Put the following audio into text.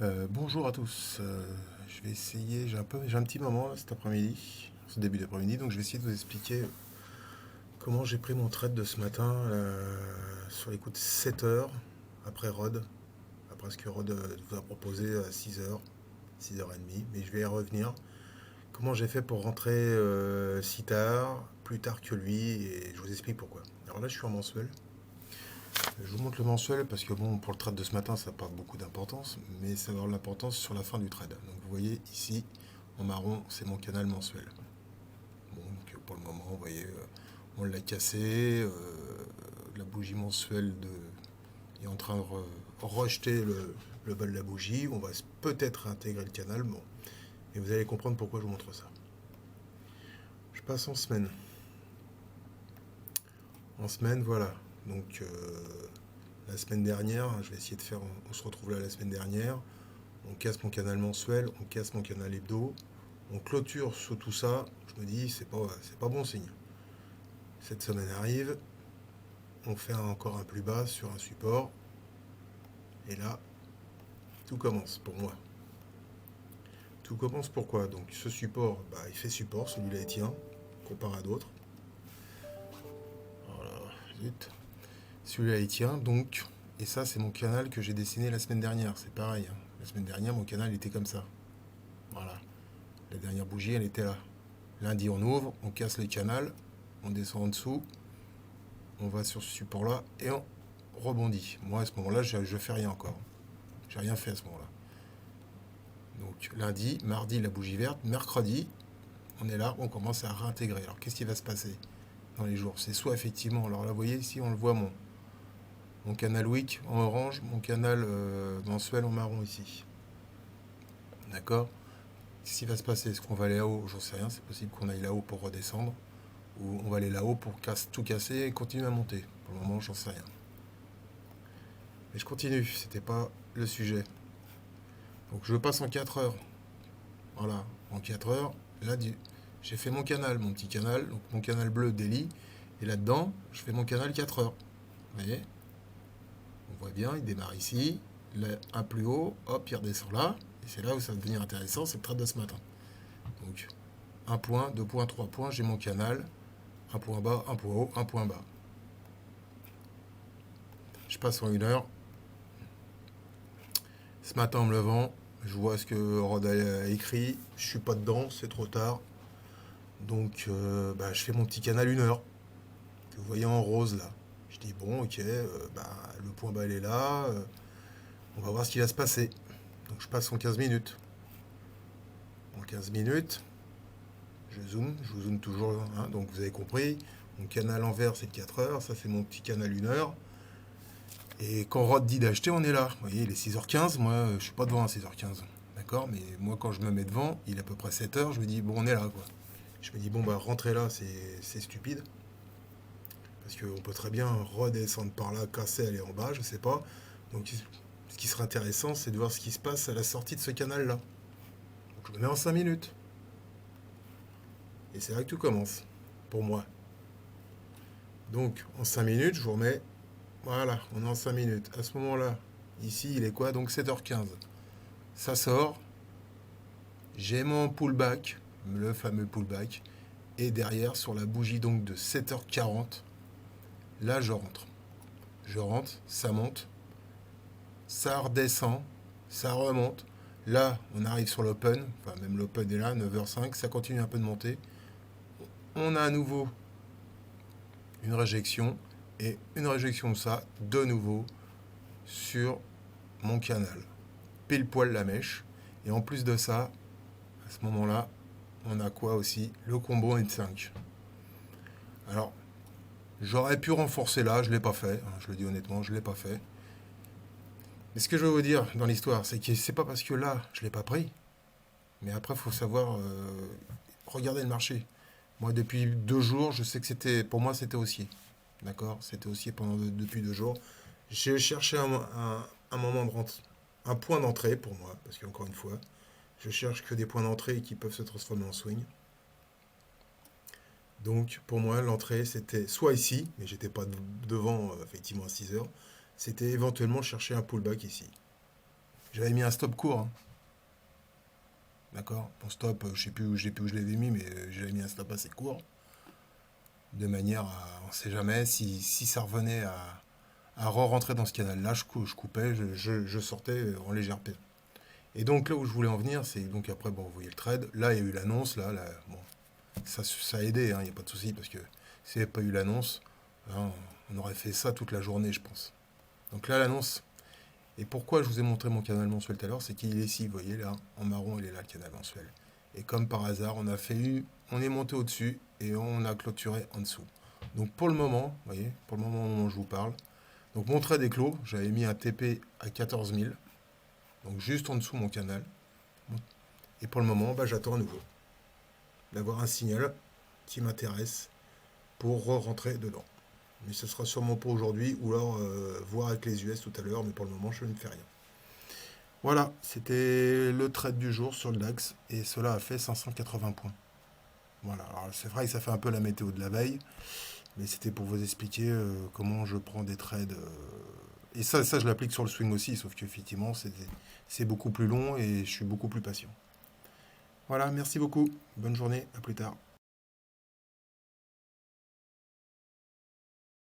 Bonjour à tous. Je vais essayer, j'ai un petit moment là, cet après-midi, ce début d'après-midi, donc je vais essayer de vous expliquer comment j'ai pris mon trade de ce matin sur les coups de 7 heures après Rod, après ce que Rod vous a proposé à 6 heures, 6h30, mais je vais y revenir. Comment j'ai fait pour rentrer si tard, plus tard que lui, et je vous explique pourquoi. Alors là, je suis en mensuel. Je vous montre le mensuel parce que bon, pour le trade de ce matin, ça n'a pas beaucoup d'importance, mais ça va avoir de l'importance sur la fin du trade. Donc vous voyez ici, en marron, c'est mon canal mensuel. Bon, donc pour le moment, vous voyez, on l'a cassé, la bougie mensuelle est en train de rejeter le bas de la bougie. On va peut-être réintégrer le canal, bon, et vous allez comprendre pourquoi je vous montre ça. Je passe en semaine. En semaine, voilà. Donc la semaine dernière, je vais essayer de faire, on se retrouve là la semaine dernière. On casse mon canal mensuel, on casse mon canal hebdo, on clôture sur tout ça. Je me dis, c'est pas bon signe. Cette semaine arrive, on fait encore un plus bas sur un support, et là, tout commence pour moi. Tout commence pourquoi? Donc ce support, il fait support, celui-là il tient, comparé à d'autres. Voilà, zut. Celui-là il tient, donc, et ça c'est mon canal que j'ai dessiné la semaine dernière, c'est pareil, hein. La semaine dernière, mon canal était comme ça. Voilà, la dernière bougie, elle était là. Lundi, on ouvre, on casse les canals, on descend en dessous, on va sur ce support-là et on rebondit. Moi, à ce moment-là, je fais rien encore. J'ai rien fait à ce moment-là. Donc lundi, mardi, la bougie verte, mercredi, on est là, on commence à réintégrer. Alors qu'est-ce qui va se passer dans les jours? C'est soit effectivement, alors là, vous voyez ici, on le voit, mon canal week en orange, mon canal mensuel en marron ici. D'accord? Qu'est-ce qui va se passer? Est-ce qu'on va aller là-haut? J'en sais rien, c'est possible qu'on aille là-haut pour redescendre. Ou on va aller là-haut pour tout casser et continuer à monter. Pour le moment, j'en sais rien. Mais je continue, c'était pas le sujet. Donc je passe en 4 heures. Voilà, en 4 heures, là, j'ai fait mon canal, mon petit canal, donc mon canal bleu daily. Et là-dedans, je fais mon canal 4 heures. Vous voyez? On voit bien, il démarre ici. Là, un plus haut, hop, il redescend là. Et c'est là où ça va devenir intéressant, c'est le trade de ce matin. Donc, un point, 2 points, 3 points, j'ai mon canal. Un point bas, un point haut, un point bas. Je passe en 1 heure. Ce matin, en me levant, je vois ce que Rod a écrit. Je suis pas dedans, c'est trop tard. Donc, je fais mon petit canal 1 heure, que vous voyez en rose là. Je dis, bon, ok, le point bas il est là. On va voir ce qui va se passer. Donc, je passe en 15 minutes. En 15 minutes, je vous zoome toujours, hein, donc vous avez compris. Mon canal en vert, c'est 4 heures. Ça, c'est mon petit canal 1 heure. Et quand Rod dit d'acheter, on est là. Vous voyez, il est 6h15. Moi, je suis pas devant à 6h15. D'accord? Mais moi, quand je me mets devant, il est à peu près 7 heures. Je me dis, bon, on est là, quoi. Je me dis, bon, rentrer là, c'est stupide. Parce qu'on peut très bien redescendre par là, casser, aller en bas, je sais pas. Donc, ce qui serait intéressant, c'est de voir ce qui se passe à la sortie de ce canal-là. Donc, je me mets en 5 minutes. Et c'est là que tout commence, pour moi. Donc, en 5 minutes, je vous remets. Voilà, on est en 5 minutes. À ce moment-là, ici, il est quoi? Donc 7h15. Ça sort. J'ai mon pullback, le fameux pullback. Et derrière, sur la bougie donc de 7h40, là, je rentre. Je rentre, ça monte, ça redescend, ça remonte. Là, on arrive sur l'open, enfin même l'open est là, 9h05, ça continue un peu de monter. On a à nouveau une réjection, et une réjection de ça, de nouveau, sur mon canal. Pile poil la mèche. Et en plus de ça, à ce moment-là, on a quoi aussi? Le combo est de 5. Alors, j'aurais pu renforcer là, je ne l'ai pas fait, hein, je le dis honnêtement, je ne l'ai pas fait. Mais ce que je veux vous dire dans l'histoire, c'est que c'est pas parce que là, je ne l'ai pas pris, mais après, il faut savoir regarder le marché. Moi, depuis 2 jours, je sais que pour moi, c'était haussier. D'accord? C'était haussier depuis 2 jours. J'ai cherché un moment de rente, un point d'entrée pour moi, parce qu'encore une fois, je cherche que des points d'entrée qui peuvent se transformer en swing. Donc, pour moi, l'entrée, c'était soit ici, mais j'étais pas devant, effectivement, à 6 heures. C'était éventuellement chercher un pullback ici. J'avais mis un stop court, hein. D'accord? Mon stop, je sais plus où je l'avais mis, mais j'avais mis un stop assez court. De manière à, on sait jamais, si ça revenait à re-rentrer dans ce canal-là, je coupais, je sortais en légère paix. Et donc là où je voulais en venir, c'est donc après, bon, vous voyez le trade. Là, il y a eu l'annonce, bon, ça a aidé, hein, il n'y a pas de souci, parce que s'il n'y avait pas eu l'annonce, hein, on aurait fait ça toute la journée, je pense. Donc là, l'annonce. Et pourquoi je vous ai montré mon canal mensuel tout à l'heure, c'est qu'il est ici, vous voyez là, en marron, il est là le canal mensuel. Et comme par hasard, on est monté au-dessus et on a clôturé en dessous. Donc pour le moment, vous voyez, pour le moment où je vous parle, donc mon trade est clos, j'avais mis un TP à 14 000, donc juste en dessous mon canal. Et pour le moment, bah, j'attends à nouveau d'avoir un signal qui m'intéresse pour rentrer dedans. Mais ce sera sûrement pas aujourd'hui, ou alors voir avec les US tout à l'heure, mais pour le moment, je ne fais rien. Voilà, c'était le trade du jour sur le DAX, et cela a fait 580 points. Voilà, alors c'est vrai que ça fait un peu la météo de la veille, mais c'était pour vous expliquer comment je prends des trades. Et ça je l'applique sur le swing aussi, sauf qu'effectivement, c'est beaucoup plus long et je suis beaucoup plus patient. Voilà, merci beaucoup. Bonne journée, à plus tard.